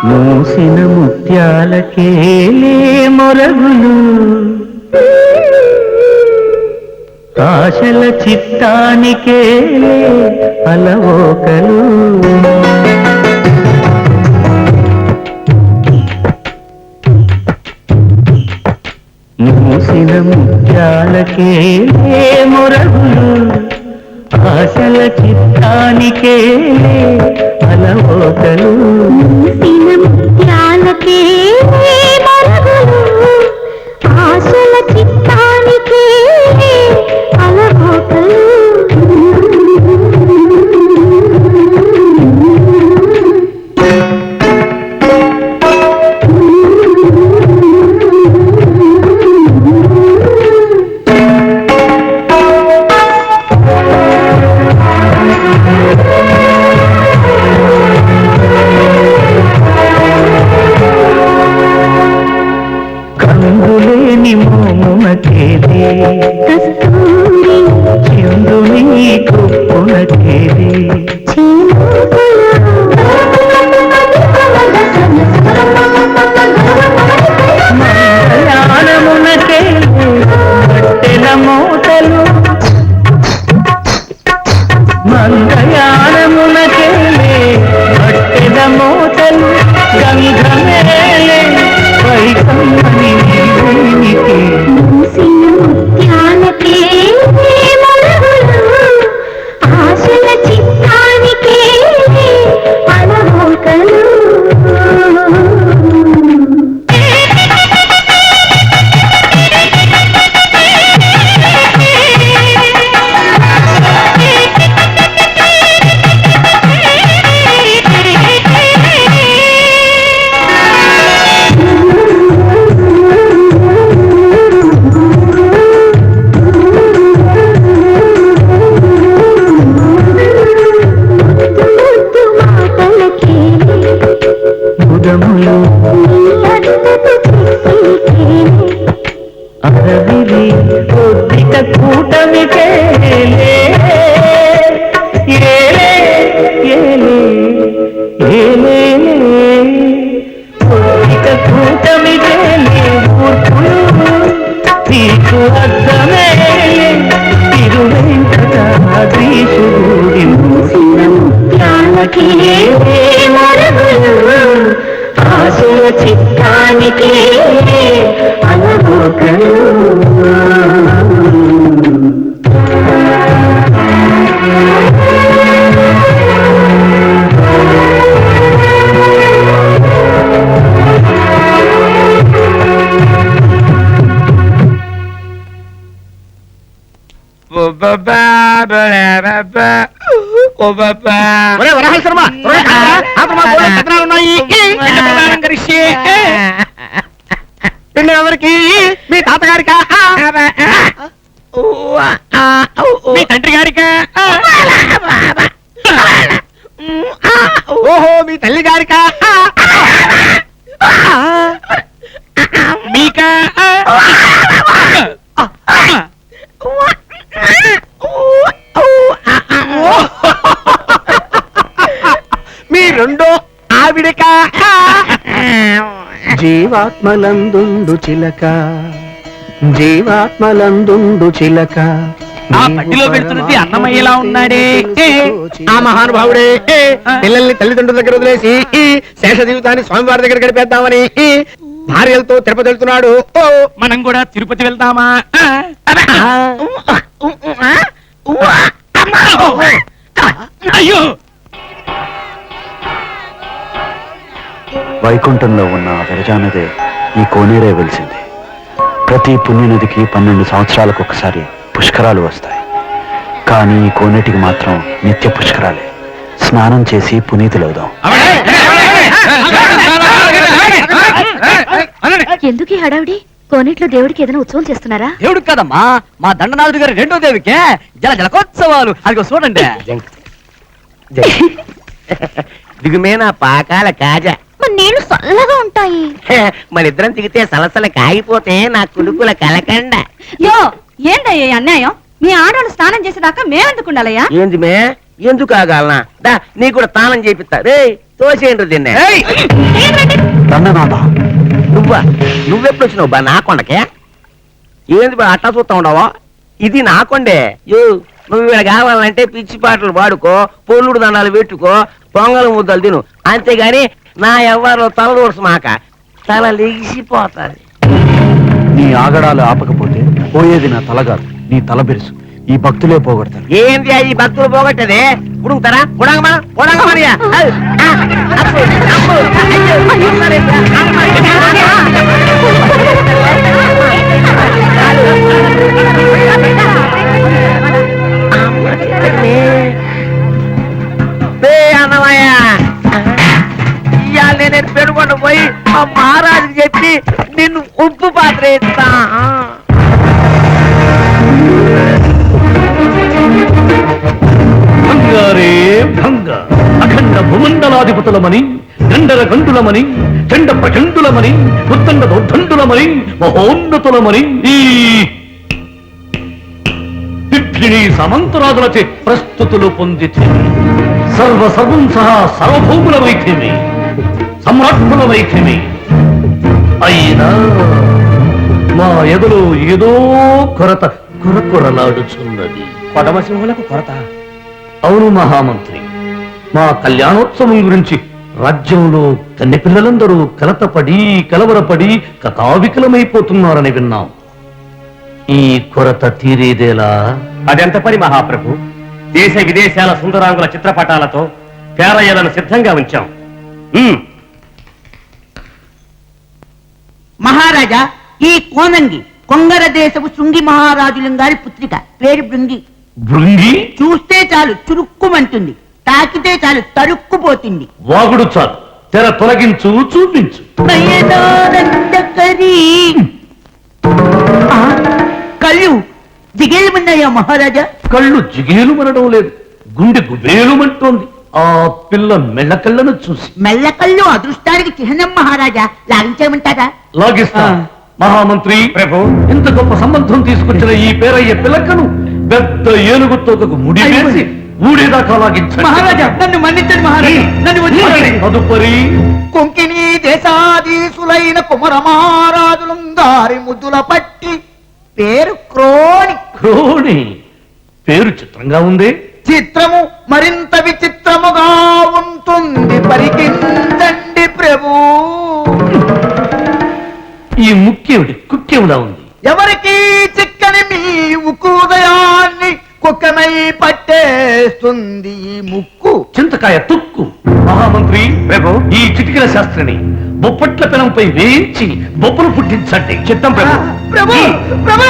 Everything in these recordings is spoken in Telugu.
మూసిన ముత్యాలకేలే మొరగులు, ఆశల చిత్తానికేలే అలవోకలు. మూసిన ముత్యాలకేలే మొరగులు, ఆశల చిత్తానికేలే అలవోకలు. మూసిన ముత్యాలకేలే మొరగులు, ఆశల చిత్తానికేలే అలవోకలు. కందులేని మోమునకేది కస్తూరి చిందు నీ కొప్పునకేది, మంగళానమునకేది కట్టెల మూటలు, మంగళానమునకేది కట్టెల మూటలు. గంధమేలే వైకమ్మని నీవేనికి, మూసిన ముత్యాలకేలే మొరగులు, ఆశల చిత్తానికేలే అలవోకలు. బుధములు అరవిరి కొద్దిక కూటమికేలే, ఏలే ఏలే ఏలేలే కొద్దిక కూటమికేలే మూర్ఖులు. నీకు అర్థమేలే తిరువెంకటాద్రీశుడి. మూసిన ముత్యాలకేలే మొరగులు, ఆశల చిత్తానికేలే అలవోకలు. ఎవరికి? మీ తాతగారికా? మీ తండ్రి గారికా? ఓహో, మీ తల్లి గారికా? మీకా? మీ రెండో ఆవిడకా? జీవాత్మలందుండు చిలక, జీవాత్మలందుండు చిలక, ఆ పట్టిలో పెడుతున్నది అన్నమయ్యలా ఉన్నాడే ఆ మహానుభావుడే. పిల్లల్ని తల్లిదండ్రుల దగ్గర వదిలేసి శేష జీవితాన్ని స్వామివారి దగ్గర గడిపేద్దామని భార్యలతో తిరుపతి వెళ్తున్నాడు. మనం కూడా తిరుపతి వెళ్తామా? అయ్యో, వైకుంఠంలో ఉన్న విరజానదే ఈ కోనేరే వెలిసింది. ప్రతి పుణ్యనదికి 12 సంవత్సరాలకు ఒకసారి పుష్కరాలు వస్తాయి. కానీ ఈ కోనేటికి మాత్రం నిత్య పుష్కరాలే. స్నానం చేసి పునీతులవుదాం. ఎందుకు హడావిడి? కోనేట్లో దేవుడికి ఏదైనా ఉత్సవం చేస్తున్నారా? దేవుడికి కదమ్మా, మా దండనాథుడి గారి రెండో దేవికే జలకోత్సవాలు. అదిగో చూడండి. దిగుమేనా పాకాల కాజా. నీళ్లు చల్లగా ఉంటాయి. మన ఇద్దరం దిగితే సలసల కాగిపోతే నా కులుకుల కలకండ. యో, ఏందయ్యా అన్యాయం? మీ ఆడవాళ్ళు స్నానం చేసేదాకా మేమెందుకుండాలయ్యా? ఏంది మే, ఎందుకు ఆగాలనా దా నీ కూడా తానం చేపిస్తా రే తోసేయండి దీన్నే దండనాథ నువ్వెప్పుడు వచ్చినావు బా నా కొండకే ఏంది బా అట్టా చూస్తా ఉండవా ఇది నా కొండే నువ్వు ఇక్కడ కావాలంటే పిచ్చి పాటలు పాడుకో పొల్లుడు దండాలు పెట్టుకో పొంగల్ ముద్దలు తిను అంతేగాని నా ఎవరు తల మాక తల లెగిసిపోతాది. నీ ఆగడాలు ఆపకపోతే పోయేది నా తలగాదు నీ తల బిరుసు. ఈ భక్తులే పోగొడతారు. ఏంది ఈ భక్తులు పోగొట్టదే ఉడుగుతారా ఉడగమా ఉడగమనియా అన్నమయ్య ఇవాళ నేను పెట్టుకుంటూ పోయి ఆ మహారాజుకి చెప్పి నిన్ను ఉప్పు పాత్ర ఎత్తా. భంగారే భంగ అఖండ భూమండలాధిపతులమని గండర గండులమని చండ ప్రచండులమని ఉత్తండ దౌర్ధండులమని మహోన్నతులమని ఈ పిప్పిని సమంతరాజులచే ప్రస్తుతులు పొందితే సర్వం సహా సర్వభౌముల వైఖ్యమే సమ్రాట్టుల వైఖ్యమే అయినా మా ఎదులో ఏదో కొరత కొరకొరలాడుచున్నది. పడమసింహులకు కొరత. అవును మహామంత్రి, మా కళ్యాణోత్సవం గురించి రాజ్యంలో కన్నెపిల్లలందరూ కలవరపడి కథావికలమైపోతున్నారని విన్నాం. ఈ కొరత తీరేదేలా? అదెంత పని మహాప్రభు. దేశ విదేశాల సుందరాంగుల చిత్రపటాలతో పేరయ్యలను సిద్ధంగా ఉంచాం. మహారాజా, ఈ కోనంగి కొంగర దేశపు శృంగి మహారాజులం గారి పుత్రిక, పేరు బృంగి. భృంగి? చూస్తే చాలు చురుక్కుమంటుంది, తాకితే చాలు తరుక్కుపోతుంది. వాగుడు చాలు, తెర తొలగించు, చూపించు. కళ్ళు జిగేలుమన్నాయా మహారాజా? కళ్ళు జిగేలు మనడం లేదు, గుండె గుబేలుమంటోంది ఆ పిల్ల మెళ్ళకళ్ళను చూసి. మెల్లకళ్ళు అదృష్టానికి చిహ్నం మహారాజా, లాగించేయమంటారా? లాగిస్తా. మహామంత్రి ప్రభు, ఇంత గొప్ప సంబంధం తీసుకొచ్చిన ఈ పేరయ్య పిల్లకను పెద్ద ఏనుగుతో ముడి వేసి ఊడేదాకా లాగించండి. మహారాజా నన్ను మన్నించండి మహారాజా, నన్ను వదిలేయండి. తదుపరి కొంకిని దేశాధీసులైన కుమర మహారాజులం గారి ముద్దుల పట్టి పేరు క్రోణి. క్రోణి పేరు చిత్రంగా ఉంది. చిత్రము మరింత విచిత్రముగా ఉంటుంది, పరికించండి ప్రభు. ఈ ముఖ్యమిటి కుక్కెములా ఉంది. ఎవరికి చిక్కని మీ ఉక్కుదయాన్ని కుక్కమై పట్టేస్తుంది ఈ ముక్కు. చింతకాయ తుక్కు. మహామంత్రి ప్రభు, ఈ చిటికల శాస్త్రిని బొప్పట్ల పెనంపై వేయించి బొప్పలు పుట్టించండి. చిత్తం ప్రభు. ప్రభు ప్రభు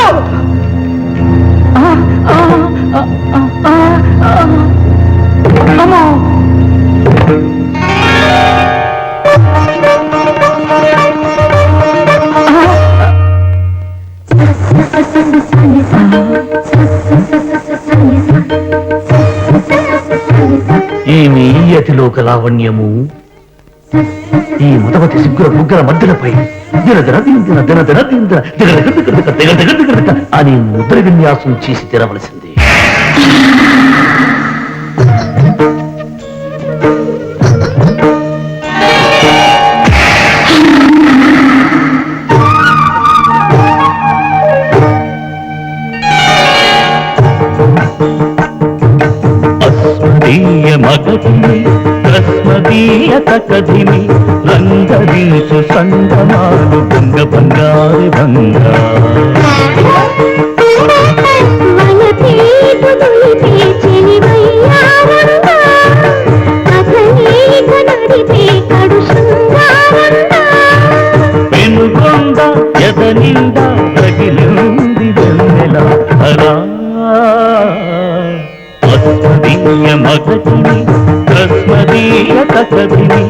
ఏమి అతిలోక లావణ్యము! ఈ మతవతి సిగ్గుల ముగ్గుల మధ్యలపై అని ముద్ర విన్యాసం చేసి తెరవలసింది. కదిమి రంగరీసు సంగమాలు భంగ బంగారు భంగా పెనుగొండ ఎదనింద తగిలింది వెన్నెల హరా అస్మదీయ మగతిని రస్మదీయ కథిని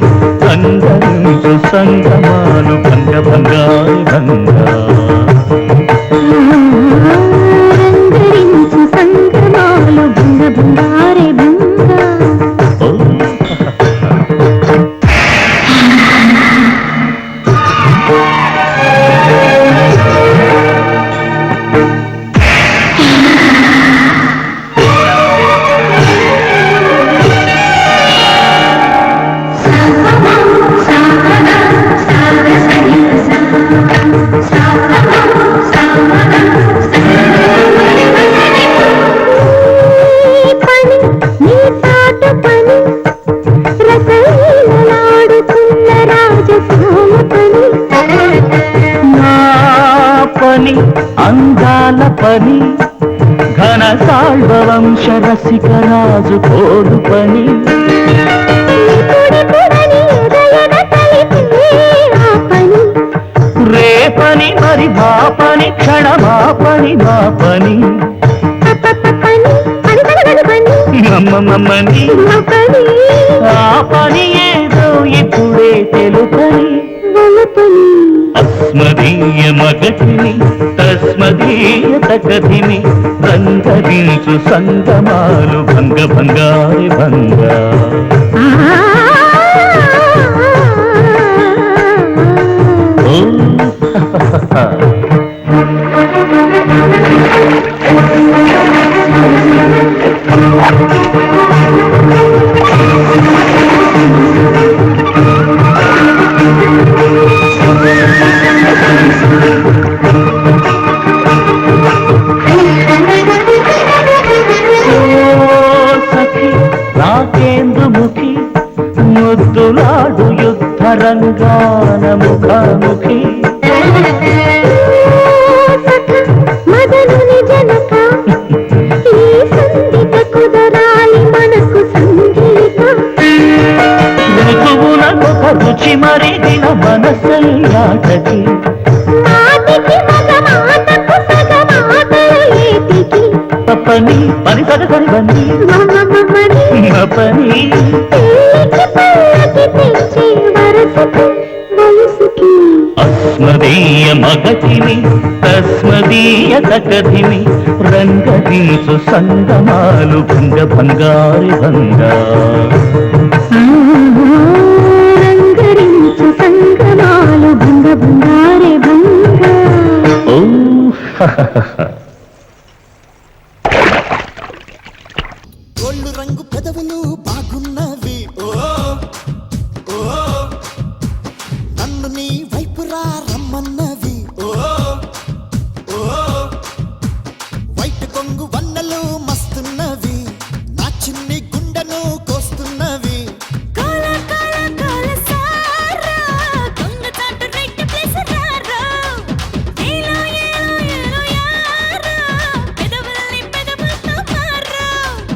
సంగమించు సంగమాలు భంగ బంగారు భంగా సంగమాలు భంగ బంగారే భంగా. అందాల పని ఘన సాల్వ వంశ రసిక రాజు కోరు పని రేపని మరి బాపని క్షణమాపని మా పని మమ్మని ఆ పని ఏదో ఇప్పుడే తెలుపని అస్మదీయ మగతిని తస్మదీయ తగతిని రంగరించు సంగమాలు భంగ భంగారి భంగా రాకేంద్రముఖి ముద్దులాడు యుద్ధ రంగాన ముఖాముఖి మదనుని జనక ఈ సంగీత కుదరాలి మనకు సంగీత ఋతువులకు రుచి మరిగిన మనసయ్యాటకి మాటికి మగమాటకు సగమాటల ఏటికి పని పని సగసరి పని మమ్మమ్మని పని తేలికి పల్లకి తెచ్చే వరసకు వయసుకి అస్మదీయ మగతిని తస్మదీయ తగతిని రంగరించు సంగమాలు భంగ భంగారి భంగా రంగరించు సంగమాలు భంగ భంగారే భంగ ఓ గోళ్ళు రంగు పెదవులు బాగున్నవి